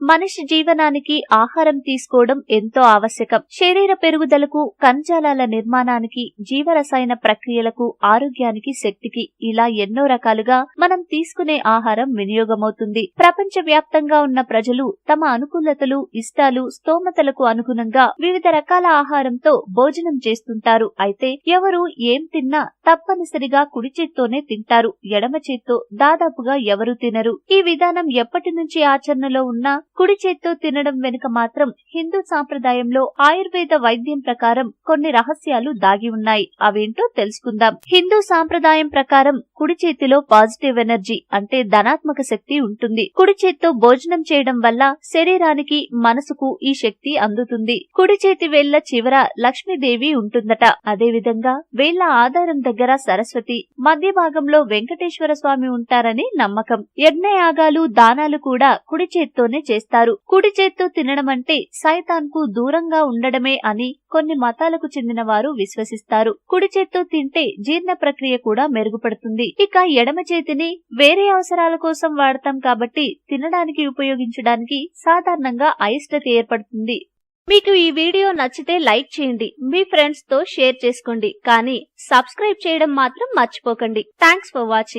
మనిషి జీవనానికి ఆహారం తీసుకోవడం ఎంతో ఆవశ్యకం. శరీర పెరుగుదలకు, కణజాలాల నిర్మాణానికి, జీవరసాయన ప్రక్రియలకు, ఆరోగ్యానికి, శక్తికి ఇలా ఎన్నో రకాలుగా మనం తీసుకునే ఆహారం వినియోగమవుతుంది. ప్రపంచ వ్యాప్తంగా ఉన్న ప్రజలు తమ అనుకూలతలు, ఇష్టాలు, స్తోమతలకు అనుగుణంగా వివిధ రకాల ఆహారంతో భోజనం చేస్తుంటారు. అయితే ఎవరు ఏం తిన్నా తప్పనిసరిగా కుడి చేత్తోనే తింటారు. ఎడమ చేత్తో దాదాపుగా ఎవరు తినరు. ఈ విధానం ఎప్పటి నుంచి ఆచరణలో ఉన్నా కుడి చేత్తో తినడం వెనుక మాత్రం హిందూ సాంప్రదాయంలో ఆయుర్వేద వైద్యం ప్రకారం కొన్ని రహస్యాలు దాగి ఉన్నాయి. అవేంటో తెలుసుకుందాం. హిందూ సాంప్రదాయం ప్రకారం కుడి చేతిలో పాజిటివ్ ఎనర్జీ అంటే ధనాత్మక శక్తి ఉంటుంది. కుడి చేత్తో భోజనం చేయడం వల్ల శరీరానికి, మనసుకు ఈ శక్తి అందుతుంది. కుడి చేతి వేళ్ల చివర లక్ష్మీదేవి ఉంటుందట. అదేవిధంగా వేళ్ల ఆధారం దగ్గర సరస్వతి, మధ్య భాగంలో వెంకటేశ్వర స్వామి ఉంటారని నమ్మకం. యజ్ఞయాగాలు, దానాలు కూడా కుడి చేత్తోనే చేస్తారు. కుడి చేత్తో తినడం అంటే సైతాన్కు దూరంగా ఉండడమే అని కొన్ని మతాలకు చెందిన వారు విశ్వసిస్తారు. కుడి చేత్తో తింటే జీర్ణ ప్రక్రియ కూడా మెరుగుపడుతుంది. ఇక ఎడమ చేతిని వేరే అవసరాల కోసం వాడతాం కాబట్టి తినడానికి ఉపయోగించడానికి సాధారణంగా అయిష్టత ఏర్పడుతుంది. మీకు ఈ వీడియో నచ్చితే లైక్ చేయండి, మీ ఫ్రెండ్స్ తో షేర్ చేసుకోండి, కానీ సబ్స్క్రైబ్ చేయడం మాత్రం మర్చిపోకండి. Thanks for watching.